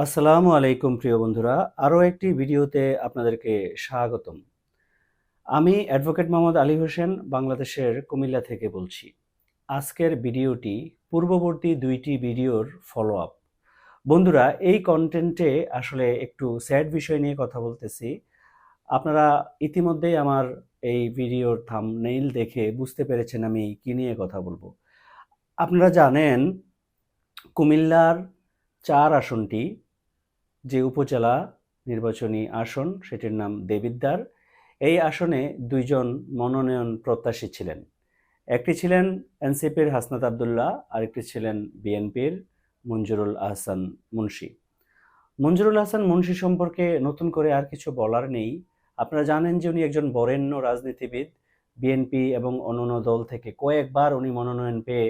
আসসালামু আলাইকুম প্রিয় বন্ধুরা, আরও একটি ভিডিওতে আপনাদেরকে স্বাগতম। আমি অ্যাডভোকেট মোহাম্মদ আলী হোসেন বাংলাদেশের কুমিল্লা থেকে বলছি। আজকের ভিডিওটি পূর্ববর্তী দুইটি ভিডিওর ফলো আপ। বন্ধুরা, এই কন্টেন্টে আসলে একটু স্যাড বিষয় নিয়ে কথা বলতেছি। আপনারা ইতিমধ্যেই আমার এই ভিডিওর থাম্বনেইল দেখে বুঝতে পেরেছেন আমি কি নিয়ে কথা বলবো। আপনারা জানেন কুমিল্লার ৪ আসনটি যে উপজেলা নির্বাচনী আসন সেটির নাম দেবিদ্বার। এই আসনে দুইজন মনোনয়ন প্রত্যাশী ছিলেন। একটি ছিলেন এনসিপির হাসনাত আবদুল্লাহ, আরেকটি ছিলেন বিএনপির মঞ্জুরুল আহসান মুন্সী। মঞ্জুরুল আহসান মুন্সী সম্পর্কে নতুন করে আর কিছু বলার নেই। আপনারা জানেন যে উনি একজন বরেণ্য রাজনীতিবিদ। বিএনপি এবং অন্যান্য দল থেকে কয়েকবার উনি মনোনয়ন পেয়ে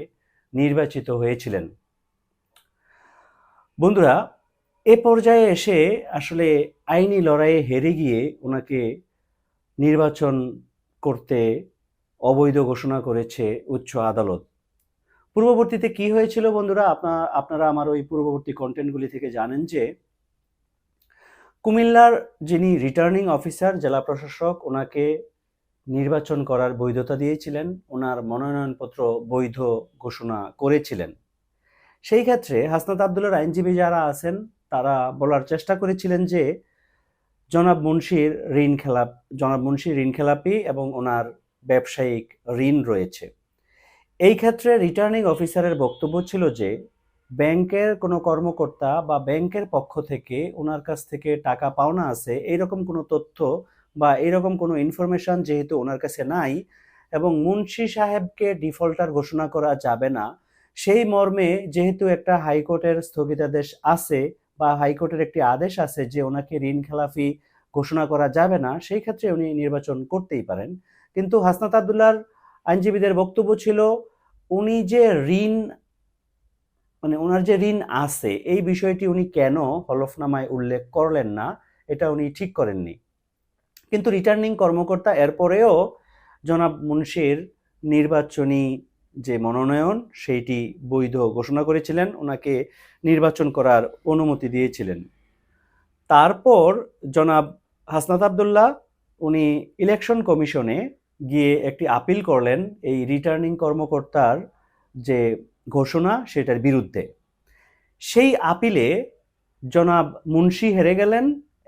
নির্বাচিত হয়েছিলেন। বন্ধুরা, এ পর্যায়ে এসে আসলে আইনি লড়াইয়ে হেরে গিয়ে ওনাকে নির্বাচন করতে অবৈধ ঘোষণা করেছে উচ্চ আদালত। পূর্ববর্তীতে কি হয়েছিল বন্ধুরা, আপনারা আমার ওই পূর্ববর্তী কন্টেন্টগুলি থেকে জানেন যে কুমিল্লার যিনি রিটার্নিং অফিসার জেলা প্রশাসক ওনাকে নির্বাচন করার বৈধতা দিয়েছিলেন, ওনার মনোনয়নপত্র বৈধ ঘোষণা করেছিলেন। সেই ক্ষেত্রে হাসনাত আবদুল্লাহর আইনজীবী যারা আছেন তারা বলার চেষ্টা করেছিলেন যে জনাব মুন্সির ঋণ খেলাপি এবং ওনার ব্যবসায়িক ঋণ রয়েছে। এই ক্ষেত্রে রিটার্নিং অফিসারের বক্তব্য ছিল যে ব্যাংকের কোনো কর্মকর্তা বা ব্যাংকের পক্ষ থেকে ওনার কাছ থেকে টাকা পাওনা আছে এইরকম কোনো তথ্য বা এইরকম কোনো ইনফরমেশন যেহেতু ওনার কাছে নাই এবং মুন্সি সাহেবকে ডিফল্টার ঘোষণা করা যাবে না, সেই মর্মে যেহেতু একটা হাইকোর্টের স্থগিতাদেশ আছে বা হাইকোর্টের একটি আদেশ আছে যে ওনাকে ঋণ খেলাপি ঘোষণা করা যাবে না, সেই ক্ষেত্রে উনি নির্বাচন করতেই পারেন। কিন্তু হাসনাত আবদুল্লাহর আইনজীবীদের বক্তব্য ছিল উনি যে ঋণ ওনার যে ঋণ আছে এই বিষয়টি উনি কেন হলফনামায় উল্লেখ করলেন না, এটা উনি ঠিক করেননি। কিন্তু রিটার্নিং কর্মকর্তা এরপরেও জনাব মুন্সির নির্বাচনী যে মনোনয়ন সেইটি বৈধ ঘোষণা করেছিলেন, ওনাকে নির্বাচন করার অনুমতি দিয়েছিলেন। তারপর জনাব হাসনাত আবদুল্লাহ উনি ইলেকশন কমিশনে গিয়ে একটি আপিল করলেন এই রিটার্নিং কর্মকর্তার যে ঘোষণা সেটার বিরুদ্ধে। সেই আপিলে জনাব মুন্সি হেরে গেলেন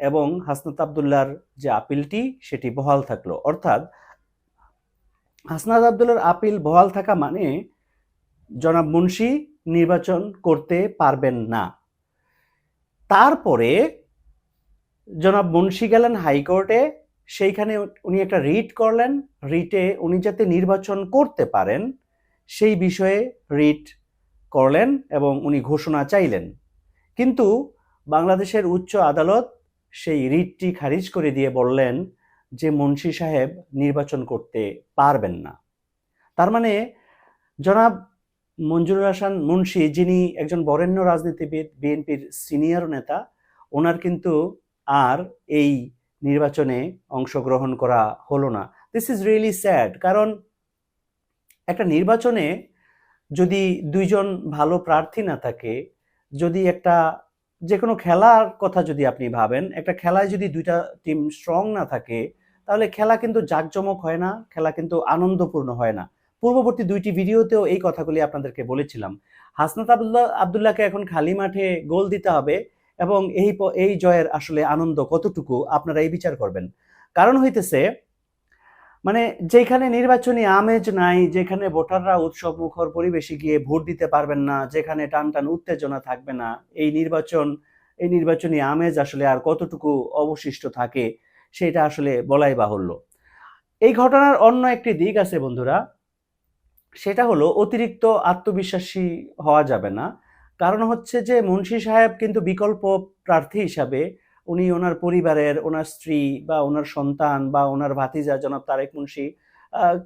এবং হাসনাত আবদুল্লাহর যে আপিলটি সেটি বহাল থাকলো। অর্থাৎ হাসনাত আবদুল্লাহর আপিল বহাল থাকা মানে জনাব মুন্সি নির্বাচন করতে পারবেন না। তারপরে জনাব মুন্সি গেলেন হাইকোর্টে, সেইখানে উনি একটা রিট করলেন। রিটে উনি যাতে নির্বাচন করতে পারেন সেই বিষয়ে রিট করলেন এবং উনি ঘোষণা চাইলেন। কিন্তু বাংলাদেশের উচ্চ আদালত সেই রিটটি খারিজ করে দিয়ে বললেন যে মুন্সি সাহেব নির্বাচন করতে পারবেন না। তার মানে জনাব মঞ্জুরুল হাসান মুন্সি, যিনি একজন বরেণ্য রাজনীতিবিদ, বিএনপির সিনিয়র নেতা, ওনার কিন্তু আর এই নির্বাচনে অংশগ্রহণ করা হলো না। This is really sad. কারণ একটা নির্বাচনে যদি দুইজন ভালো প্রার্থী না থাকে, যদি একটা যে কোনো খেলার কথা যদি আপনি ভাবেন, একটা খেলায় যদি দুইটা টিম স্ট্রং না থাকে তাহলে খেলা কিন্তু জাঁকজমক হয় না, খেলা কিন্তু আনন্দপূর্ণ হয় না। পূর্ববর্তী দুইটি ভিডিওতেও এই কথাগুলি আপনাদেরকে বলেছিলাম। হাসনাত আবদুল্লাহকে এখন খালি মাঠে গোল দিতে হবে এবং এই জয়ের আসলে আনন্দ কতটুকু আপনারা এই বিচার করবেন। কারণ হইতেছে যেখানে নির্বাচনী আমেজ নাই, যেখানে ভোটাররা উৎসব মুখর পরিবেশে গিয়ে ভোট দিতে পারবেন না, যেখানে টান টান উত্তেজনা থাকবে না, এই নির্বাচনী আমেজ আসলে আর কতটুকু অবশিষ্ট থাকে সেটা আসলে বলাই বাহুল্য। এই ঘটনার অন্য একটি দিক আছে বন্ধুরা, সেটা হলো অতিরিক্ত আত্মবিশ্বাসী হওয়া যাবে না। কারণ হচ্ছে যে মুন্সি সাহেব কিন্তু বিকল্প প্রার্থী হিসাবে উনি ওনার পরিবারের, ওনার স্ত্রী বা ওনার সন্তান বা ওনার ভাতিজা জনাব তারেক মুন্সি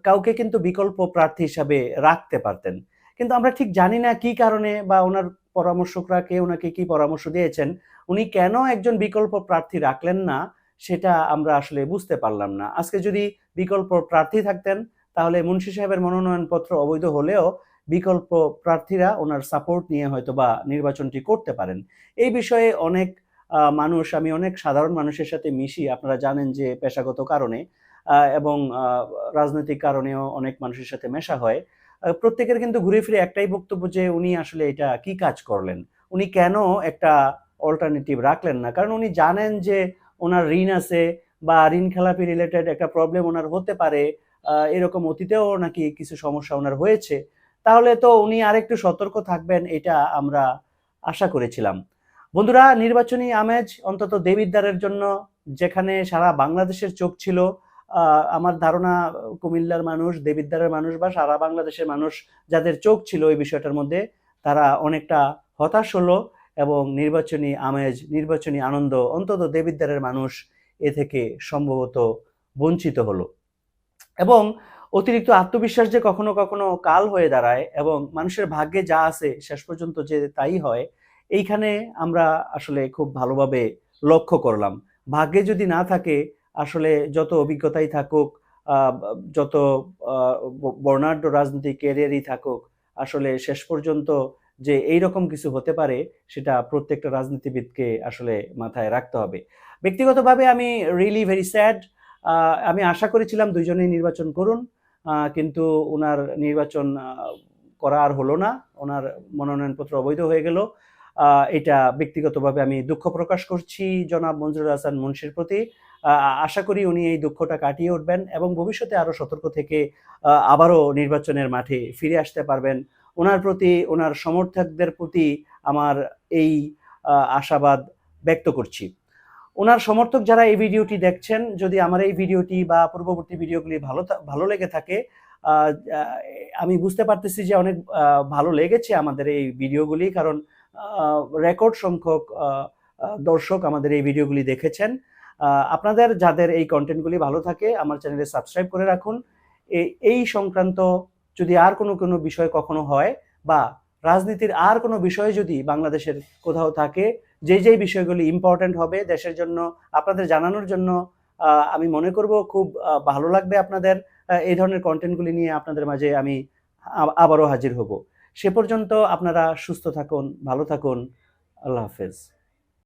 কাউকে কিন্তু বিকল্প প্রার্থী হিসাবে রাখতে পারতেন। কিন্তু আমরা ঠিক জানি না কি কারণে বা ওনার পরামর্শকরা কে ওনাকে কি পরামর্শ দিয়েছেন, উনি কেন একজন বিকল্প প্রার্থী রাখলেন না সেটা আমরা আসলে বুঝতে পারলাম না। আজকে যদি বিকল্প প্রার্থী থাকতেন তাহলে মুন্সি সাহেবের মনোনয়নপত্র অবৈধ হলেও বিকল্প প্রার্থীরা ওনার সাপোর্ট নিয়ে হয়তো বা নির্বাচনটি করতে পারেন। এই বিষয়ে অনেক মানুষ, আমি অনেক সাধারণ মানুষের সাথে মিশি, আপনারা জানেন যে পেশাগত কারণে এবং রাজনৈতিক কারণেও অনেক মানুষের সাথে মেশা হয়। প্রত্যেকের কিন্তু ঘুরে ফিরে একটাই বক্তব্য যে উনি আসলে এটা কি কাজ করলেন, উনি কেন একটা অল্টারনেটিভ রাখলেন না, কারণ উনি জানেন যে ওনার ঋণ আছে বা ঋণ খেলাপি রিলেটেড একটা প্রবলেম ওনার হতে পারে, এরকম অতীতেও নাকি কিছু সমস্যা ওনার হয়েছে, তাহলে তো উনি আরেকটু সতর্ক থাকবেন, এটা আমরা আশা করেছিলাম। বন্ধুরা, নির্বাচনী আমেজ অন্তত দেবিদ্বারের জন্য যেখানে সারা বাংলাদেশের চোখ ছিল, আমার ধারণা কুমিল্লার মানুষ, দেবিদ্বারের মানুষ বা সারা বাংলাদেশের মানুষ যাদের চোখ ছিল এই বিষয়টার মধ্যে, তারা অনেকটা হতাশ হলো এবং নির্বাচনী আমেজ, নির্বাচনী আনন্দ অন্তত দেবিদ্বারের মানুষ এ থেকে সম্ভবত বঞ্চিত হলো। এবং অতিরিক্ত আত্মবিশ্বাস যে কখনো কখনো কাল হয়ে দাঁড়ায় এবং মানুষের ভাগ্যে যা আছে শেষ পর্যন্ত যে তাই হয়, এইখানে আমরা আসলে খুব ভালোভাবে লক্ষ্য করলাম। ভাগ্যে যদি না থাকে, আসলে যত অভিজ্ঞতাই থাকুক, যত বর্ণাঢ্য রাজনৈতিক ক্যারিয়ারই থাকুক, আসলে শেষ পর্যন্ত যে এইরকম কিছু হতে পারে সেটা প্রত্যেকটা রাজনীতিবিদকে আসলে মাথায় রাখতে হবে। ব্যক্তিগতভাবে আমি রিয়েলি ভেরি স্যাড। আমি আশা করেছিলাম দুইজনেই নির্বাচন করুন, কিন্তু ওনার নির্বাচন করা আর হলো না, ওনার মনোনয়নপত্র অবৈধ হয়ে গেল। এটা ব্যক্তিগতভাবে আমি দুঃখ প্রকাশ করছি জনাব মঞ্জুরুল হাসান মুন্সির প্রতি। আশা করি উনি এই দুঃখটা কাটিয়ে উঠবেন এবং ভবিষ্যতে আরো সতর্ক থেকে আবারও নির্বাচনের মাঠে ফিরে আসতে পারবেন। ওনার প্রতি, ওনার সমর্থকদের প্রতি আমার এই আশাবাদ ব্যক্ত করছি। ওনার সমর্থক যারা এই ভিডিওটি দেখছেন, যদি আমার এই ভিডিওটি বা পূর্ববর্তী ভিডিওগুলি ভালো লেগে থাকে, আমি বুঝতে পারতেছি যে অনেক ভালো লেগেছে আমাদের এই ভিডিওগুলি, কারণ রেকর্ড সংখ্যক দর্শক আমাদের এই ভিডিওগুলি দেখেছেন। আপনাদের যাদের এই কন্টেন্টগুলি ভালো থাকে, আমার চ্যানেলে সাবস্ক্রাইব করে রাখুন। এই সংক্রান্ত যদি আর কোনো বিষয় কখনো হয় বা রাজনীতির আর কোনো বিষয় যদি বাংলাদেশের কোথাও থাকে, যেই বিষয়গুলি ইম্পর্টেন্ট হবে দেশের জন্য, আপনাদের জানানোর জন্য, আমি মনে করব খুব ভালো লাগবে আপনাদের। এই ধরনের কন্টেন্টগুলি নিয়ে আপনাদের মাঝে আমি আবারও হাজির হব। সে পর্যন্ত আপনারা সুস্থ থাকুন, ভালো থাকুন। আল্লাহ হাফেজ।